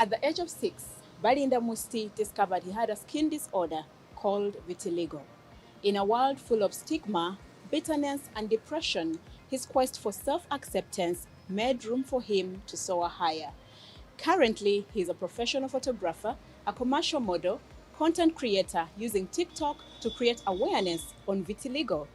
At the age of 6, Balinda Musti discovered he had a skin disorder called vitiligo. In a world full of stigma, bitterness, and depression, his quest for self-acceptance made room for him to soar higher. Currently, he's a professional photographer, a commercial model, content creator using TikTok to create awareness on vitiligo.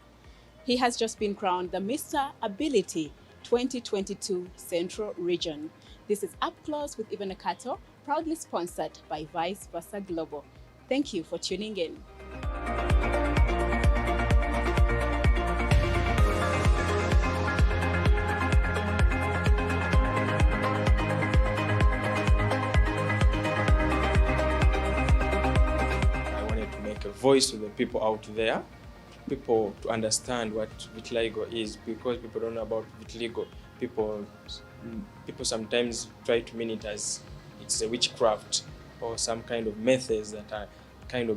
He has just been crowned the Mr. Ability 2022 Central Region. This is Up Close with Eva Nakato, proudly sponsored by Vice Versa Global. Thank you for tuning in. I wanted to make a voice to the people out there, people to understand what vitiligo is, because people don't know about vitiligo. People sometimes try to mean it as it's a witchcraft or some kind of methods that are kind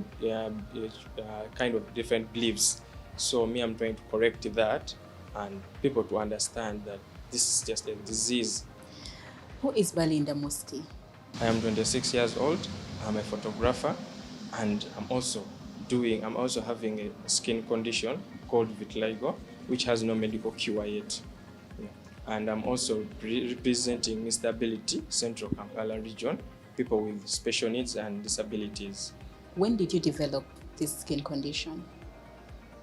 of different beliefs. So me, I'm trying to correct that and people to understand that this is just a disease. Who is Balinda Musti? I am 26 years old. I'm a photographer, and I'm also having a skin condition called vitiligo, which has no medical cure yet. Yeah. And I'm also representing Mr. Ability, Central Kampala region, people with special needs and disabilities. When did you develop this skin condition?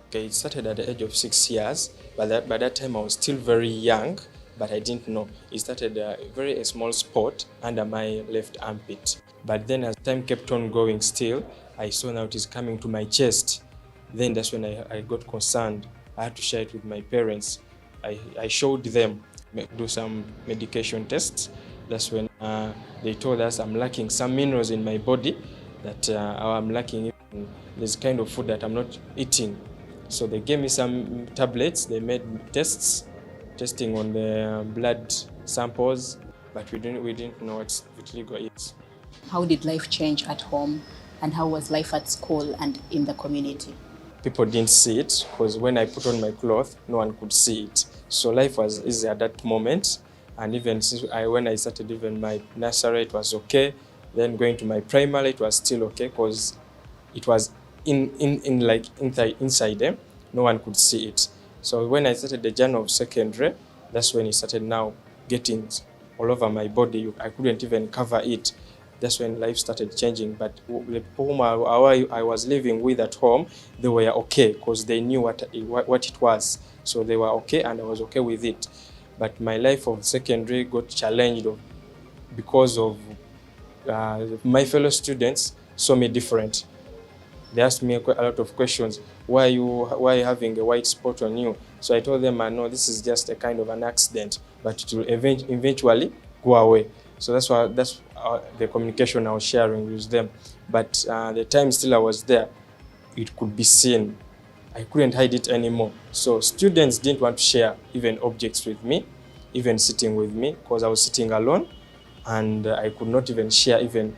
Okay, it started at the age of 6 years, but by that time I was still very young, but I didn't know. It started a small spot under my left armpit. But then as time kept on going still, I saw now it is coming to my chest. Then that's when I got concerned. I had to share it with my parents. I showed them, do some medication tests. That's when they told us I'm lacking some minerals in my body, that I'm lacking this kind of food that I'm not eating. So they gave me some tablets. They made testing on the blood samples, but we didn't know what vitiligo is. How did life change at home, and how was life at school and in the community? People didn't see it because when I put on my clothes, no one could see it. So life was easy at that moment. And even when I started even my nursery, it was okay. Then going to my primary, it was still okay because it was inside them. No one could see it. So when I started the journey of secondary, that's when it started now getting all over my body. I couldn't even cover it. That's when life started changing. But the people whom I was living with at home, they were okay because they knew what it was. So they were okay and I was okay with it. But my life of secondary got challenged because of my fellow students saw me different. They asked me a lot of questions. Why are you having a white spot on you? So I told them, no, this is just a kind of an accident, but it will eventually go away. So that's the communication I was sharing with them. But the time still I was there, it could be seen. I couldn't hide it anymore. So students didn't want to share even objects with me, even sitting with me, because I was sitting alone, and I could not even share even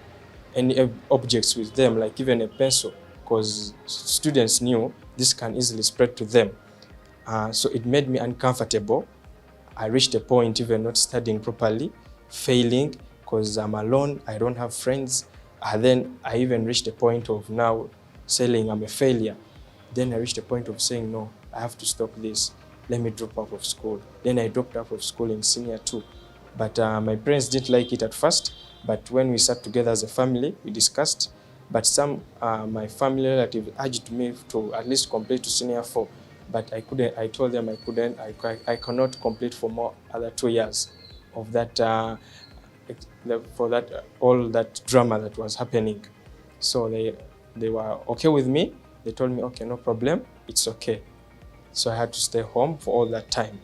any objects with them, like even a pencil, because students knew this can easily spread to them. So it made me uncomfortable. I reached a point even not studying properly, failing because I'm alone, I don't have friends. Then I even reached a point of now saying I'm a failure. Then I reached a point of saying, no, I have to stop this. Let me drop out of school. Then I dropped out of school in senior 2. But my parents didn't like it at first. But when we sat together as a family, we discussed. But my family relatives urged me to at least complete to senior 4. But I couldn't. I told them I couldn't. I cannot complete for more other 2 years of that. For that all that drama that was happening. So they were okay with me. They told me, okay, no problem, it's okay. So I had to stay home for all that time.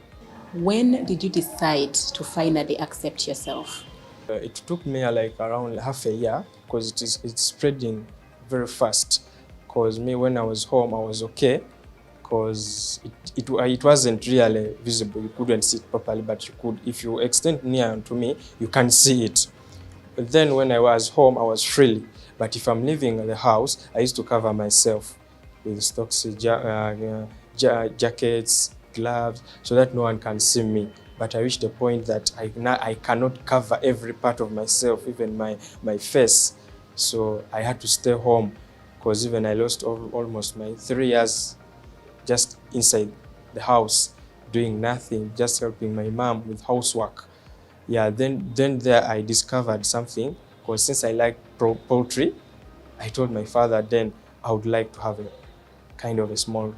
When did you decide to finally accept yourself? It took me like around half a year because it's spreading very fast. Because me, when I was home, I was okay because it wasn't really visible. You couldn't see it properly, but you could. If you extend near to me, you can see it. But then when I was home, I was freely. But if I'm leaving the house, I used to cover myself with stocks, jackets, gloves, so that no one can see me. but I reached a point that I cannot cover every part of myself, even my face. So I had to stay home, because even I lost almost my 3 years just inside the house, doing nothing, just helping my mom with housework. Yeah, then there I discovered something, because since I like poultry, I told my father then I would like to have a kind of a small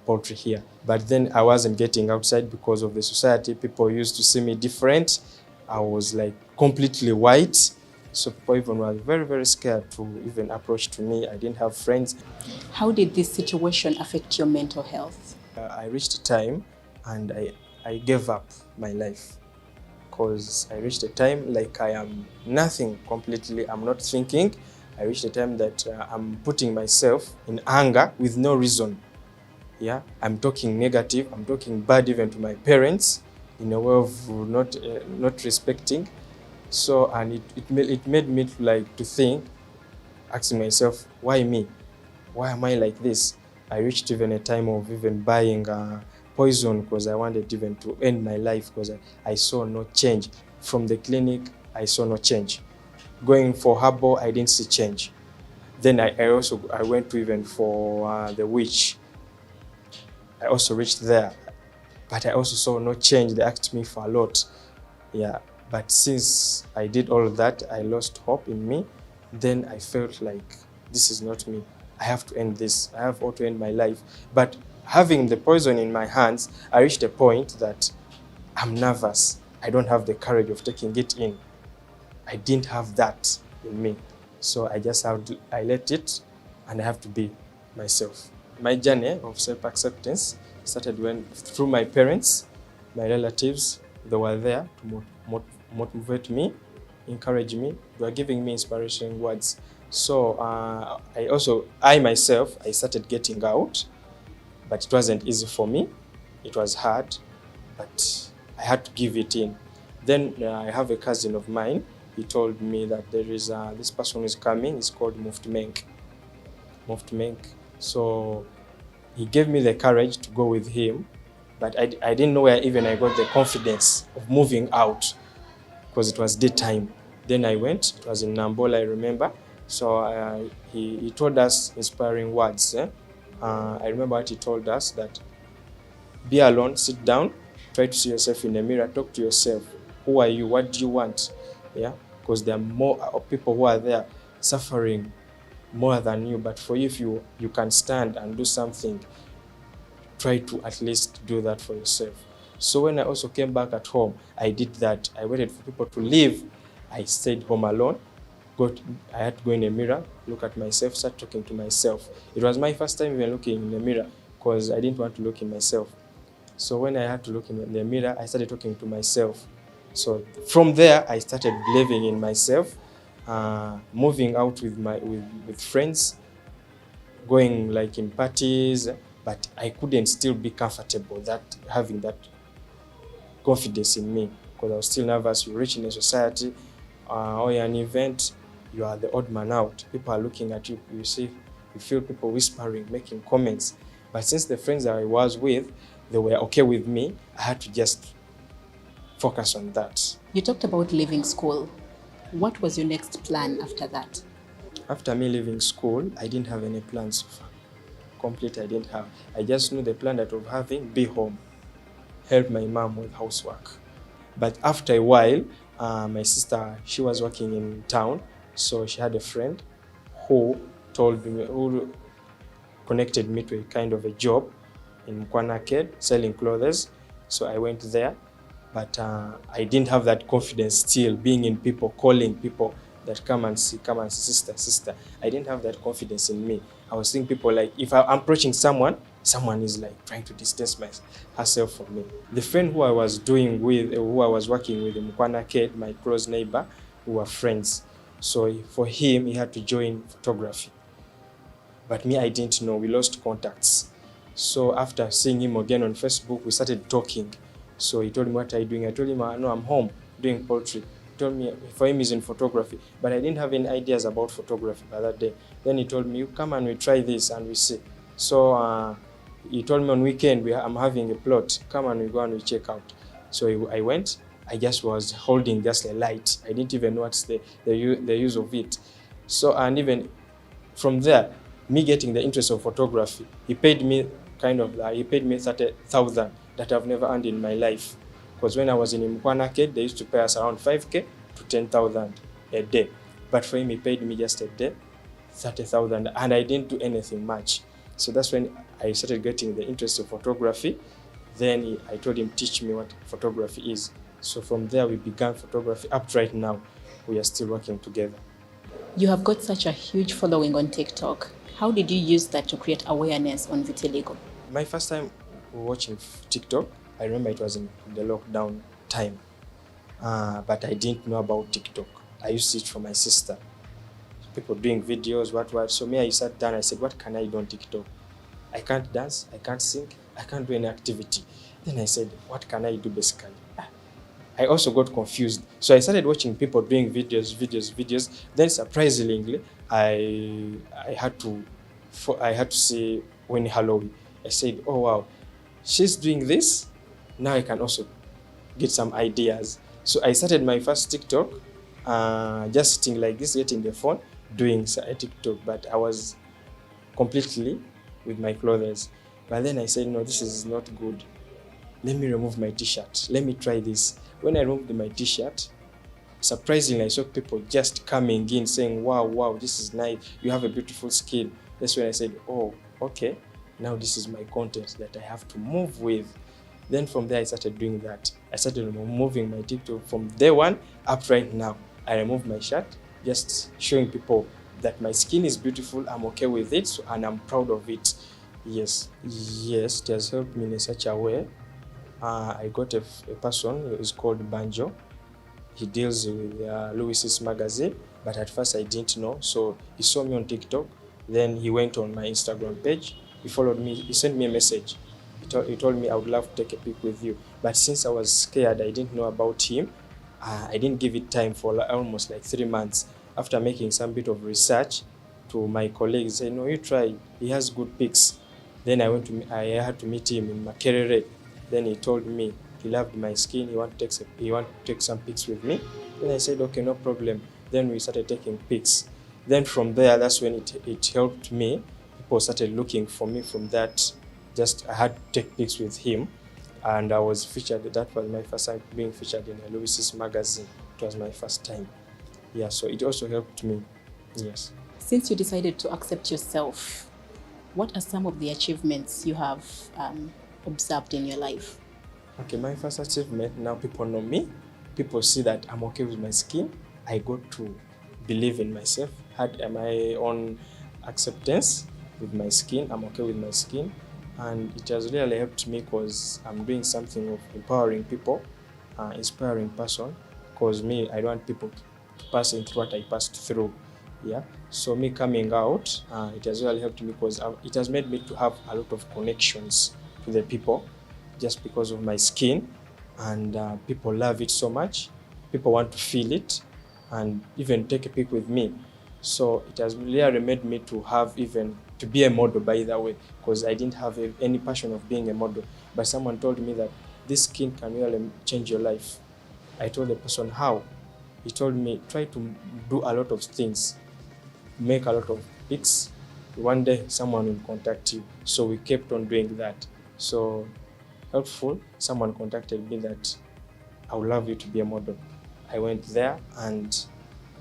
poultry here. But then I wasn't getting outside because of the society. People used to see me different. I was like completely white. So people even were very, very scared to even approach to me. I didn't have friends. How did this situation affect your mental health? I reached a time and I gave up my life, because I reached a time like I am nothing completely. I'm not thinking. I reached a time that I'm putting myself in anger with no reason. Yeah, I'm talking negative. I'm talking bad even to my parents in a way of not respecting. So, and it made me to think, asking myself, why me? Why am I like this? I reached even a time of even buying poison, because I wanted even to end my life, because I saw no change. From the clinic, I saw no change. Going for herbal, I didn't see change. Then I went to even for the witch. I also reached there, but I also saw no change. They asked me for a lot. Yeah, but since I did all of that, I lost hope in me. Then I felt like this is not me. I have to end this. I have to end my life. But having the poison in my hands, I reached a point that I'm nervous. I don't have the courage of taking it in. I didn't have that in me. So I let it, and I have to be myself. My journey of self-acceptance started through my parents, my relatives. They were there to motivate me, encourage me. They were giving me inspiration words. So I myself started getting out, but it wasn't easy for me. It was hard, but I had to give it in. Then I have a cousin of mine. He told me that there is this person who is coming. It's called Musti. So he gave me the courage to go with him, but I didn't know where even I got the confidence of moving out, because it was daytime. Then I went. It was in Nambola, I remember. So he told us inspiring words. I remember what he told us, that be alone, sit down, try to see yourself in the mirror, talk to yourself. Who are you? What do you want? Yeah, because there are more people who are there suffering more than you. But for you, if you can stand and do something, try to at least do that for yourself. So when I also came back at home, I did that. I waited for people to leave. I stayed home alone. I had to go in the mirror, look at myself, start talking to myself. It was my first time even looking in the mirror, because I didn't want to look in myself. So when I had to look in the mirror, I started talking to myself. So from there, I started believing in myself, moving out with friends, going like in parties, but I couldn't still be comfortable having that confidence in me, because I was still nervous. You reach in a society or an event, you are the odd man out. People are looking at you. You feel people whispering, making comments. But since the friends that I was with, they were okay with me, I had to just focus on that. You talked about leaving school. What was your next plan after that? After me leaving school, I didn't have any plans so far. Completely, I didn't have. I just knew the plan that of having, be home, help my mom with housework. But after a while, my sister, she was working in town, so she had a friend who connected me to a kind of a job in Mkwana selling clothes. So I went there, but I didn't have that confidence still, being in people, calling people that come and see, sister. I didn't have that confidence in me. I was seeing people like, if I'm approaching someone is like trying to distance herself from me. The friend who I was working with in Mkwana, my close neighbor, we were friends. So for him, he had to join photography. But me, I didn't know. We lost contacts. So after seeing him again on Facebook, we started talking. So he told me, what are you doing? I told him, no, I'm home doing poultry. He told me, for him, he's in photography. But I didn't have any ideas about photography by that day. Then he told me, you come and we try this and we see. So he told me on weekend, I'm having a plot. Come and we go and we check out. So I went. I just was holding just a light. I didn't even know what's the use of it. So, and even from there, me getting the interest of photography, he paid me 30,000 that I've never earned in my life. Because when I was in Mkwana Kid, they used to pay us around 5K to 10,000 a day. But for him, he paid me just a day 30,000, and I didn't do anything much. So that's when I started getting the interest of photography. Then I told him, teach me what photography is. So from there, we began photography. Up to right now, we are still working together. You have got such a huge following on TikTok. How did you use that to create awareness on vitiligo? My first time watching TikTok, I remember it was in the lockdown time. But I didn't know about TikTok. I used it from my sister. People doing videos, what. So me, I sat down, I said, what can I do on TikTok? I can't dance, I can't sing, I can't do any activity. Then I said, what can I do basically? I also got confused. So I started watching people doing videos. Then surprisingly, I had to say Winnie Halloween. I said, oh wow, she's doing this. Now I can also get some ideas. So I started my first TikTok, just sitting like this, getting the phone, doing a TikTok, but I was completely with my clothes. But then I said, no, this is not good. Let me remove my t-shirt. Let me try this. When I removed my t-shirt, surprisingly, I saw people just coming in saying, wow, this is nice. You have a beautiful skin. That's when I said, oh, okay. Now this is my content that I have to move with. Then from there, I started doing that. I started moving my TikTok from day one up right now. I removed my shirt, just showing people that my skin is beautiful. I'm okay with it, and I'm proud of it. Yes, it has helped me in such a way. I got a person who is called Banjo. He deals with Lewis's magazine, but at first I didn't know. So he saw me on TikTok. Then he went on my Instagram page. He followed me. He sent me a message. He told me I would love to take a pic with you. But since I was scared, I didn't know about him. I didn't give it time for almost like 3 months. After making some bit of research to my colleagues, said, no, you try. He has good pics. Then I had to meet him in Makerere. Then he told me he loved my skin. He wanted to take some pics with me. Then I said, okay, no problem. Then we started taking pics. Then from there, that's when it helped me. People started looking for me from that. Just I had to take pics with him, and I was featured. That was my first time being featured in Lewis's magazine. It was my first time. Yeah, so it also helped me. Yes. Since you decided to accept yourself, what are some of the achievements you have observed in your life? Okay, my first achievement, now people know me. People see that I'm okay with my skin. I got to believe in myself, had my own acceptance with my skin. I'm okay with my skin. And it has really helped me because I'm doing something of empowering people, inspiring person. Because me, I don't want people to pass through what I passed through. Yeah. So me coming out, it has really helped me because it has made me to have a lot of connections to the people just because of my skin, and people love it so much. People want to feel it and even take a pic with me. So it has really made me to have even to be a model, by the way, because I didn't have any passion of being a model. But someone told me that this skin can really change your life. I told the person how. He told me, try to do a lot of things, make a lot of pics. One day someone will contact you. So we kept on doing that. So helpful, someone contacted me that I would love you to be a model. I went there, and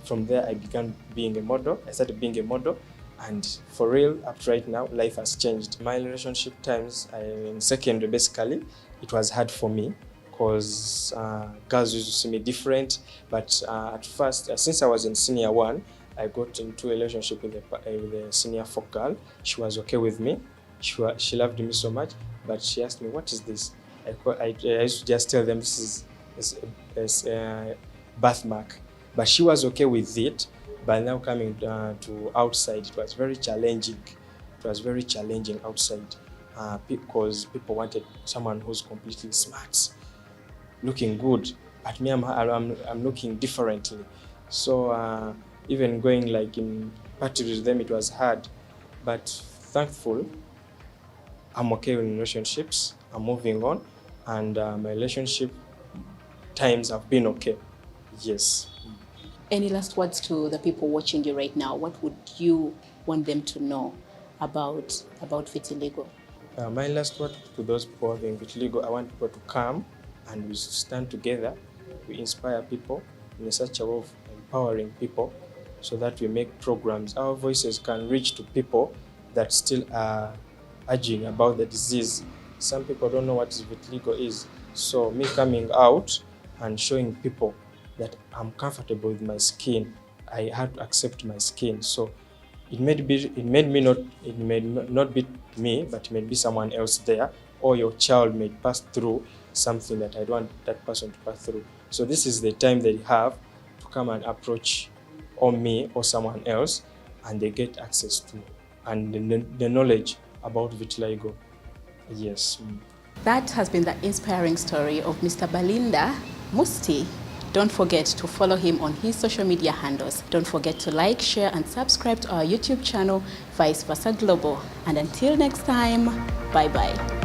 from there I began being a model. I started being a model, and for real, up to right now, life has changed. My relationship times in secondary, basically, it was hard for me because girls used to see me different. But at first, since I was in senior 1, I got into a relationship with a senior 4 girl. She was okay with me. She loved me so much, but she asked me, what is this? I used to just tell them this is a birthmark. But she was okay with it. But now coming to outside, it was very challenging. It was very challenging outside because people wanted someone who's completely smart, looking good. But me, I'm looking differently. So even going like in parties with them, it was hard. But thankful, I'm okay in relationships. I'm moving on, and my relationship times have been okay. Yes. Any last words to the people watching you right now? What would you want them to know about vitiligo? My last word to those people having vitiligo, I want people to come and we stand together, we inspire people in such a way of empowering people so that we make programs. Our voices can reach to people that still are urging about the disease. Some people don't know what vitiligo is. So me coming out and showing people that I'm comfortable with my skin, I had to accept my skin. So it may not be me, but it may be someone else there, or your child may pass through something that I don't want that person to pass through. So this is the time they have to come and approach or me or someone else, and they get access to and the knowledge about vitiligo. Yes. That has been the inspiring story of Mr. Balinda Musti. Don't forget to follow him on his social media handles. Don't forget to like, share, and subscribe to our YouTube channel, Vice Versa Global. And until next time, bye-bye.